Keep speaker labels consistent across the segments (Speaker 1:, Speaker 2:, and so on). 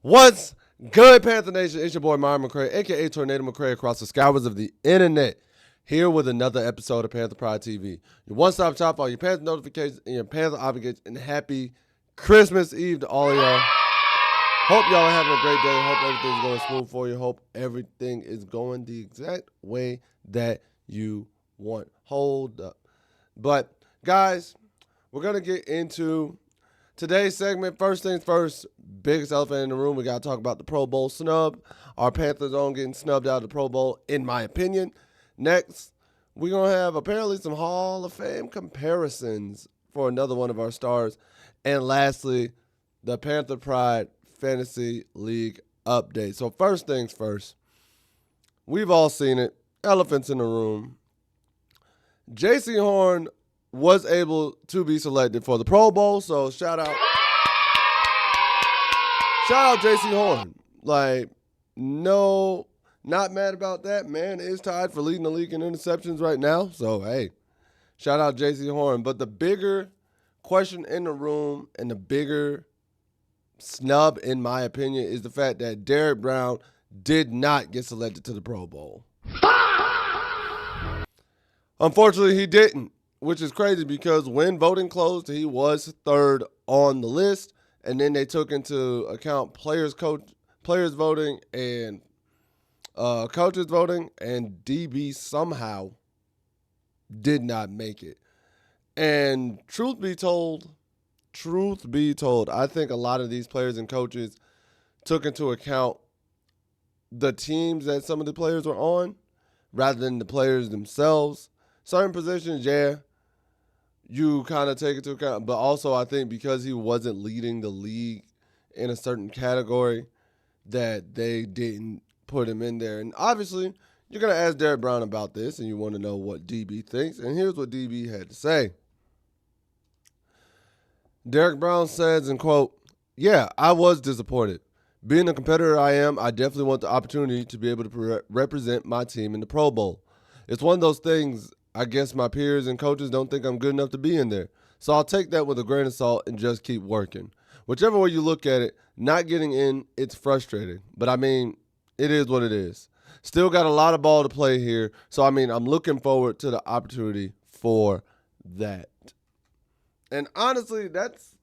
Speaker 1: What's good, Panther Nation? It's your boy, Myron McRae, a.k.a. Tornado McRae, across the skyways of the internet, here with another episode of Panther Pride TV. Your one-stop shop for all your Panther notifications and your Panther obligations, and happy Christmas Eve to all of y'all. Hope y'all are having a great day. Hope everything's going smooth for you. Hope everything is going the exact way that you want. Hold up. But, guys, we're going to get into today's segment. First things first, biggest elephant in the room, we got to talk about the Pro Bowl snub. Our Panthers own getting snubbed out of the Pro Bowl, in my opinion. Next, we're going to have apparently some Hall of Fame comparisons for another one of our stars. And lastly, the Panther Pride Fantasy League update. So first things first, we've all seen it. Elephants in the room. J.C. Horn was able to be selected for the Pro Bowl, so shout out J.C. Horn. Like, no, not mad about that. Man is tied for leading the league in interceptions right now. So, hey, shout out J.C. Horn. But the bigger question in the room and the bigger snub, in my opinion, is the fact that Derrick Brown did not get selected to the Pro Bowl. Unfortunately, he didn't, which is crazy because when voting closed, he was third on the list, and then they took into account players voting and coaches voting, and DB somehow did not make it. And truth be told, I think a lot of these players and coaches took into account the teams that some of the players were on rather than the players themselves. Certain positions, yeah, you kind of take into account. But also I think because he wasn't leading the league in a certain category that they didn't put him in there. And obviously you're going to ask Derrick Brown about this and you want to know what DB thinks. And here's what DB had to say. Derrick Brown says, and quote, "Yeah, I was disappointed. Being the competitor I am, I definitely want the opportunity to be able to represent my team in the Pro Bowl. It's one of those things, I guess my peers and coaches don't think I'm good enough to be in there. So I'll take that with a grain of salt and just keep working." Whichever way you look at it, not getting in, it's frustrating. But I mean, it is what it is. Still got a lot of ball to play here. So I mean, I'm looking forward to the opportunity for that. And honestly, that's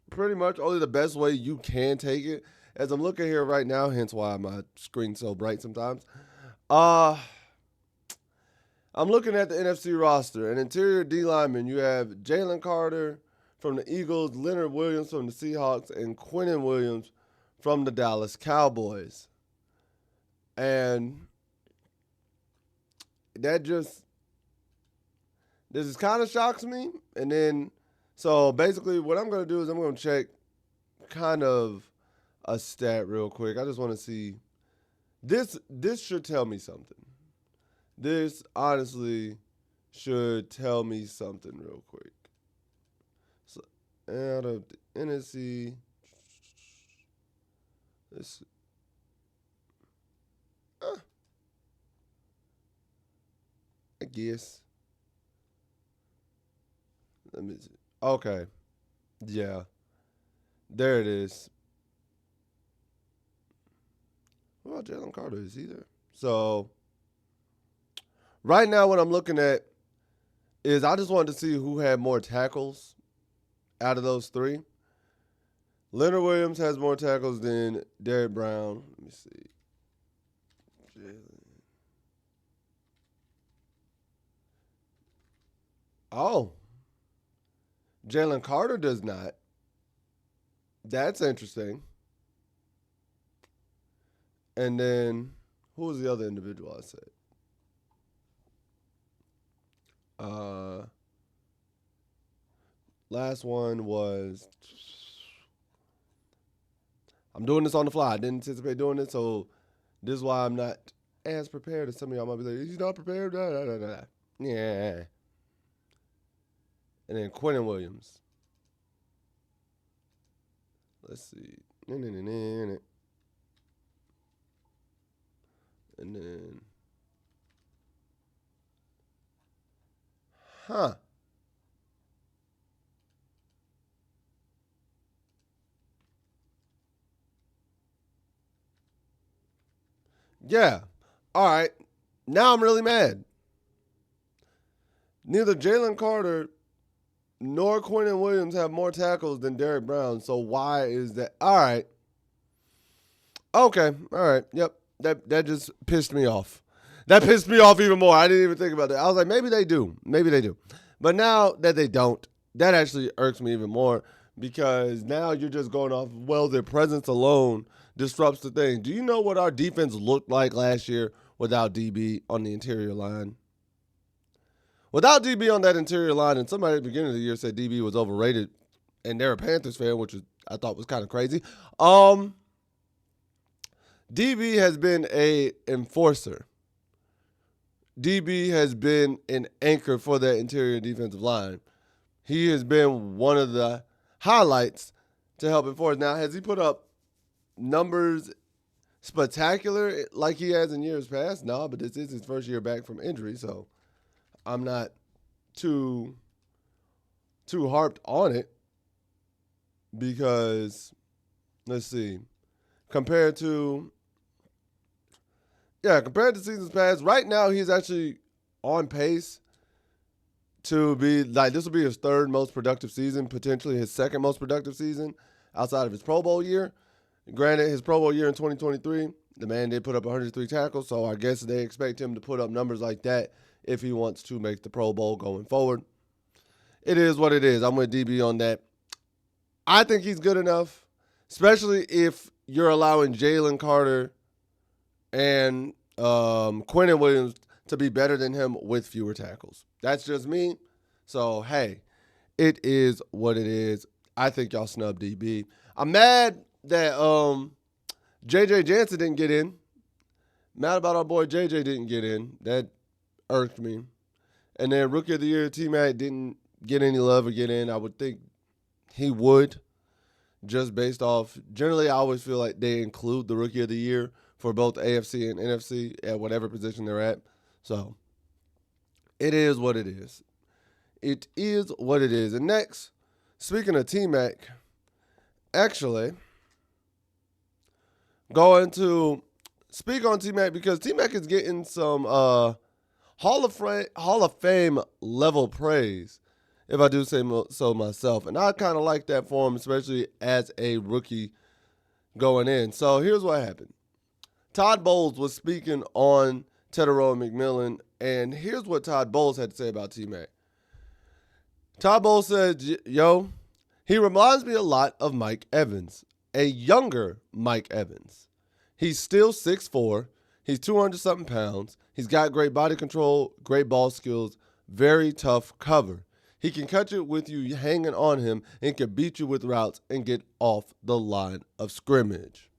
Speaker 1: pretty much only the best way you can take it. As I'm looking here right now, hence why my screen's so bright sometimes. I'm looking at the NFC roster. An interior D lineman, you have Jalen Carter from the Eagles, Leonard Williams from the Seahawks, and Quinnen Williams from the Dallas Cowboys. And this kind of shocks me. And then, so basically what I'm going to do is I'm going to check kind of a stat real quick. I just want to see. This should tell me something. This honestly should tell me something real quick. So out of the NFC, let's see. I guess. Let me see. Okay. Yeah. There it is. What about Jalen Carter? Is he there? So right now what I'm looking at is I just wanted to see who had more tackles out of those three. Leonard Williams has more tackles than Derrick Brown. Let me see. Jalen Carter does not. That's interesting. And then, who was the other individual I said? Last one was, I'm doing this on the fly. I didn't anticipate doing this, so this is why I'm not as prepared as some of y'all might be like, he's not prepared? Yeah. And then Quinnen Williams. Let's see. And then, Yeah. All right. Now I'm really mad. Neither Jalen Carter nor Quentin Williams have more tackles than Derrick Brown. So why is that? All right. Okay. All right. Yep. That just pissed me off. That pissed me off even more. I didn't even think about that. I was like, maybe they do. Maybe they do. But now that they don't, that actually irks me even more because now you're just going off, well, their presence alone disrupts the thing. Do you know what our defense looked like last year without DB on the interior line? Without DB on that interior line, and somebody at the beginning of the year said DB was overrated, and they're a Panthers fan, which I thought was kind of crazy. DB has been a enforcer. DB has been an anchor for that interior defensive line. He has been one of the highlights to help enforce. Now, has he put up numbers spectacular like he has in years past? No, but this is his first year back from injury, so I'm not too harped on it because, let's see, compared to seasons past, right now he's actually on pace to be like, this will be his third most productive season, potentially his second most productive season outside of his Pro Bowl year. Granted, his Pro Bowl year in 2023, the man did put up 103 tackles, so I guess they expect him to put up numbers like that if he wants to make the Pro Bowl going forward. It is what it is. I'm with DB on that. I think he's good enough, especially if you're allowing Jalen Carter and Quentin Williams to be better than him with fewer tackles. That's just me. So, hey, it is what it is. I think y'all snub DB. I'm mad that J.J. Jansen didn't get in. Mad about our boy J.J. didn't get in. That irked me. And then Rookie of the Year, T-Mac didn't get any love or get in. I would think he would, just based off. Generally, I always feel like they include the Rookie of the Year for both AFC and NFC at whatever position they're at. So, it is what it is. It is what it is. And next, speaking of T-Mac, actually, going to speak on T-Mac because T-Mac is getting some Hall of Fame level praise, if I do say so myself. And I kind of like that for him, especially as a rookie going in. So, here's what happened. Todd Bowles was speaking on Tetairoa McMillan, and here's what Todd Bowles had to say about T-Mac. Todd Bowles said, yo, he reminds me a lot of Mike Evans, a younger Mike Evans. He's still 6'4", he's 200-something pounds, he's got great body control, great ball skills, very tough cover. He can catch it with you hanging on him and can beat you with routes and get off the line of scrimmage.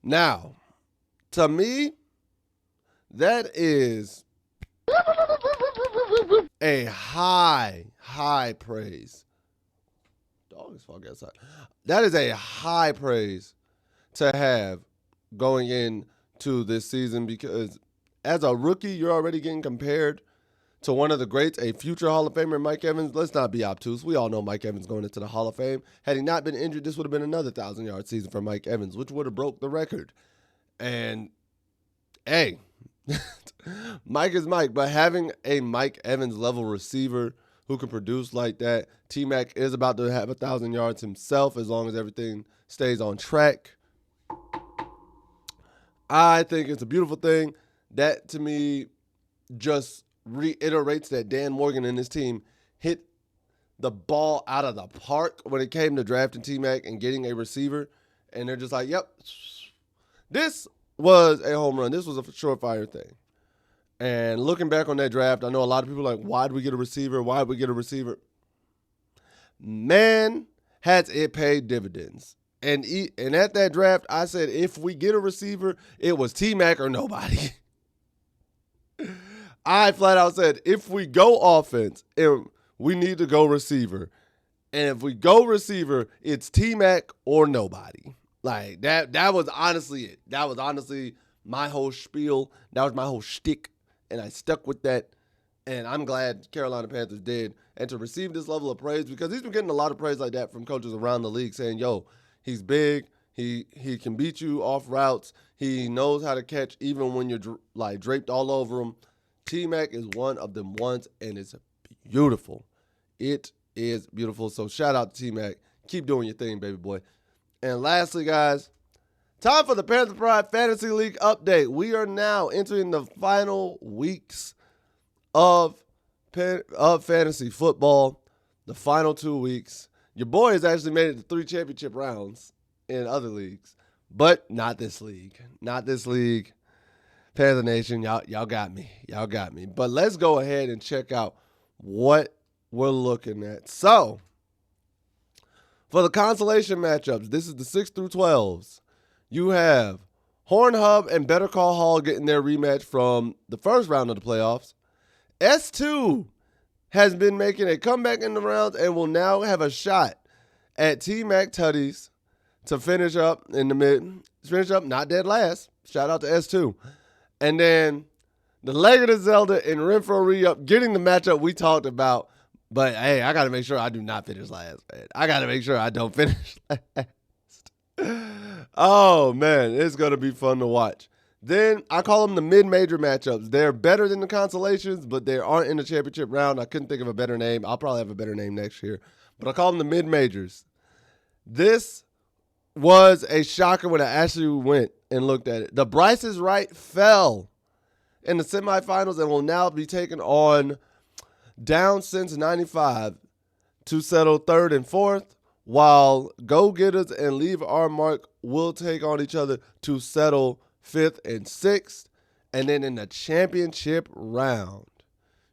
Speaker 1: Now, to me, that is a high praise. Dog is fucking outside. That is a high praise to have going into this season because as a rookie, you're already getting compared to one of the greats, a future Hall of Famer, Mike Evans. Let's not be obtuse. We all know Mike Evans going into the Hall of Fame. Had he not been injured, this would have been another 1,000-yard season for Mike Evans, which would have broke the record. And, hey, Mike is Mike, but having a Mike Evans level receiver who can produce like that, T-Mac is about to have 1,000 yards himself as long as everything stays on track. I think it's a beautiful thing. That, to me, just reiterates that Dan Morgan and his team hit the ball out of the park when it came to drafting T-Mac and getting a receiver. And they're just like, yep, this was a home run. This was a surefire thing. And looking back on that draft, I know a lot of people are like, why'd we get a receiver? Why'd we get a receiver? Man, has it paid dividends. And at that draft, I said, if we get a receiver, it was T-Mac or nobody. I flat out said, if we go offense, we need to go receiver. And if we go receiver, it's T-Mac or nobody. Like, that was honestly it. That was honestly my whole spiel. That was my whole shtick. And I stuck with that. And I'm glad Carolina Panthers did. And to receive this level of praise, because he's been getting a lot of praise like that from coaches around the league saying, yo, he's big, He can beat you off routes. He knows how to catch even when you're draped all over him. T-Mac is one of them ones, and it's beautiful. It is beautiful. So shout out to T-Mac. Keep doing your thing, baby boy. And lastly, guys, time for the Panthers Pride Fantasy League update. We are now entering the final weeks of fantasy football, the final 2 weeks. Your boy has actually made it to 3 championship rounds in other leagues, but not this league. Not this league. Panther Nation, y'all got me. Y'all got me. But let's go ahead and check out what we're looking at. So, for the consolation matchups, this is the 6 through 12s. You have Horn Hub and Better Call Hall getting their rematch from the first round of the playoffs. S2 has been making a comeback in the rounds and will now have a shot at T-Mac Tutties to finish up in the mid. Finish up not dead last. Shout out to S2. And then the Legend of Zelda and Renfro re-up getting the matchup we talked about. But, hey, I got to make sure I do not finish last, man. I got to make sure I don't finish last. Oh, man, it's going to be fun to watch. Then I call them the mid-major matchups. They're better than the consolations, but they aren't in the championship round. I couldn't think of a better name. I'll probably have a better name next year. But I call them the mid-majors. This was a shocker when I actually went and looked at it. The Bryce is Right fell in the semifinals and will now be taken on down since 95 to settle 3rd and 4th, while Go Getters and Leave Our Mark will take on each other to settle 5th and 6th. And then in the championship round,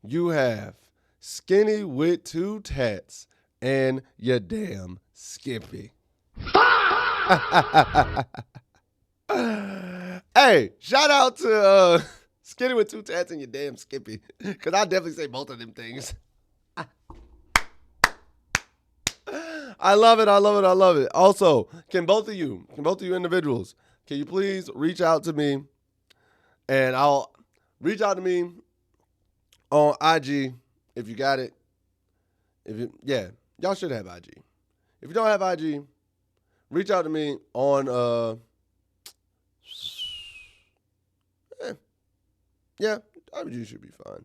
Speaker 1: you have Skinny with 2 tats and your damn Skippy. Hey, shout out to Skinny with 2 tats and your damn Skippy, because I definitely say both of them things. I love it. I love it. I love it. Also, can both of you individuals, can you please reach out to me, and I'll reach out to me on IG if you got it. Y'all should have IG. If you don't have IG, reach out to me on IG should be fine.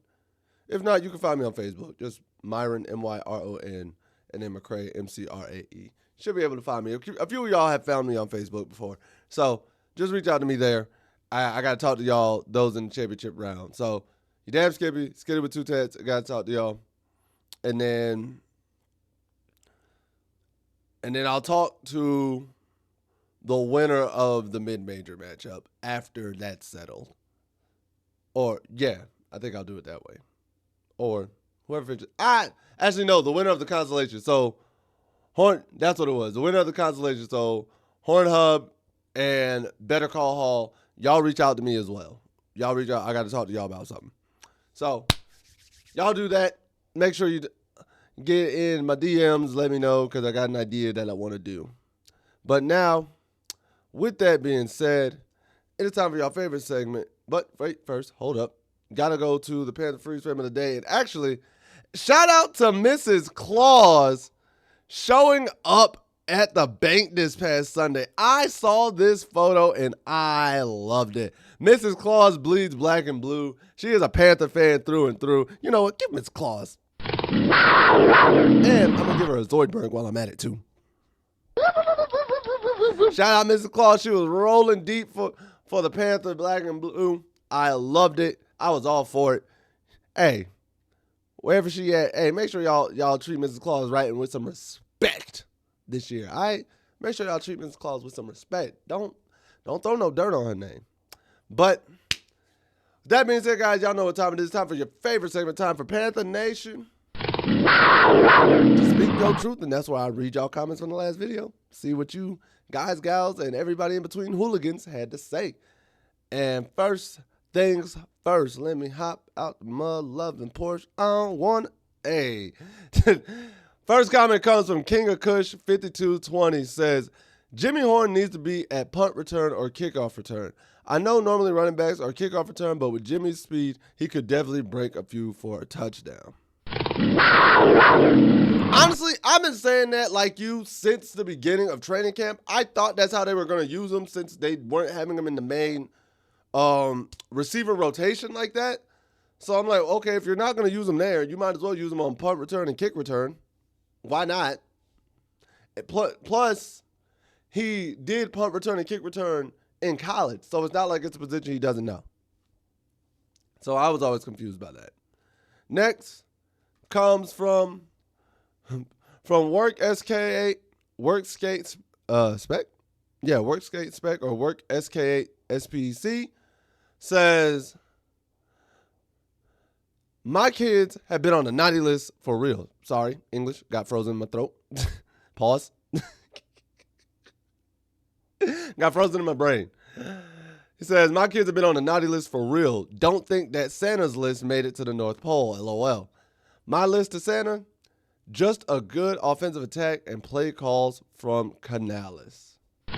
Speaker 1: If not, you can find me on Facebook. Just Myron, MYRON, and then McRae, MCRAE. Should be able to find me. A few of y'all have found me on Facebook before. So just reach out to me there. I got to talk to y'all, those in the championship round. So you damn Skippy with 2 tats. I got to talk to y'all. And then I'll talk to the winner of the mid-major matchup after that's settled. Or, I think I'll do it that way. Or whoever finishes. Actually, no, the winner of the consolation. So, that's what it was. The winner of the consolation. So, Horn Hub and Better Call Hall, y'all reach out to me as well. Y'all reach out. I got to talk to y'all about something. So, y'all do that. Make sure you get in my DMs. Let me know, because I got an idea that I want to do. But now, with that being said, it is time for y'all favorite segment. But wait, first, hold up. Got to go to the Panther Freeze Frame of the Day. And actually, shout out to Mrs. Claus showing up at the bank this past Sunday. I saw this photo and I loved it. Mrs. Claus bleeds black and blue. She is a Panther fan through and through. You know what? Give Mrs. Claus. And I'm going to give her a Zoidberg while I'm at it, too. Shout out Mrs. Claus. She was rolling deep for the Panther black and blue. I loved it. I was all for it. Hey, wherever she at, hey, make sure y'all treat Mrs. Claus right and with some respect this year. All right? Make sure y'all treat Mrs. Claus with some respect. Don't throw no dirt on her name. But that being said, guys, y'all know what time it is. Time for your favorite segment. Time for Panther Nation to speak your truth, and that's why I read y'all comments from the last video. See what you guys, gals, and everybody in between hooligans had to say. And first things first, let me hop out the mud loving Porsche on one A. First comment comes from King of Kush 5220, says Jimmy Horn needs to be at punt return or kickoff return. I know normally running backs are kickoff return, but with Jimmy's speed, he could definitely break a few for a touchdown. Honestly, I've been saying that like you since the beginning of training camp. I thought that's how they were going to use him since they weren't having him in the main receiver rotation like that. So I'm like, okay, if you're not going to use him there, you might as well use him on punt return and kick return. Why not? Plus, he did punt return and kick return in college, so it's not like it's a position he doesn't know. So I was always confused by that. Next comes from Work SK8, Workskate Spec. Yeah, Workskate Spec or Work SK8 SPC says, my kids have been on the naughty list for real. Sorry, English got frozen in my throat. Pause. Got frozen in my brain. He says, my kids have been on the naughty list for real. Don't think that Santa's list made it to the North Pole, LOL. My list to Santa, just a good offensive attack and play calls from Canales. Hey,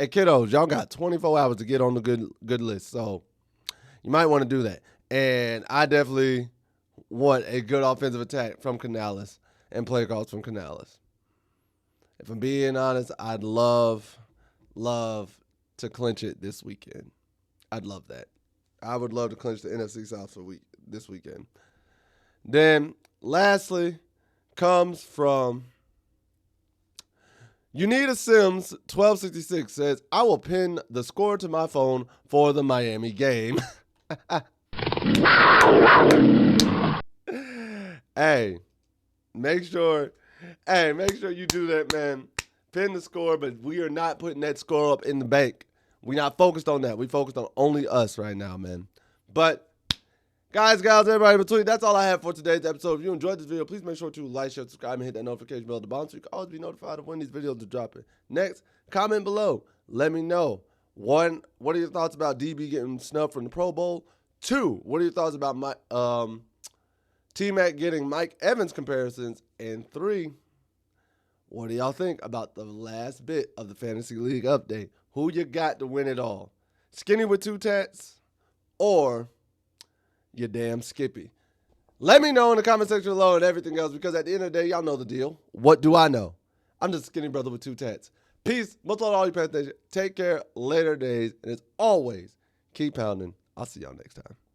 Speaker 1: kiddos, y'all got 24 hours to get on the good list, so you might want to do that. And I definitely want a good offensive attack from Canales and play calls from Canales. If I'm being honest, I'd love to clinch it this weekend. I'd love that. I would love to clinch the NFC South this weekend. Then, lastly, comes from Unita Sims 1266 says, I will pin the score to my phone for the Miami game. Hey, make sure you do that, man. Pin the score, but we are not putting that score up in the bank. We're not focused on that. We focused on only us right now, man. But guys, gals, everybody in between, that's all I have for today's episode. If you enjoyed this video, please make sure to like, share, subscribe, and hit that notification bell at the bottom so you can always be notified of when these videos are dropping. Next, comment below. Let me know. 1, what are your thoughts about DB getting snubbed from the Pro Bowl? 2, what are your thoughts about T-Mac getting Mike Evans comparisons? And 3, what do y'all think about the last bit of the Fantasy League update? Who you got to win it all? Skinny with 2 tats or your damn Skippy? Let me know in the comment section below and everything else, because at the end of the day, y'all know the deal. What do I know? I'm just a skinny brother with 2 tats. Peace. Much love to all you Panthers Nation. Take care. Later days. And as always, keep pounding. I'll see y'all next time.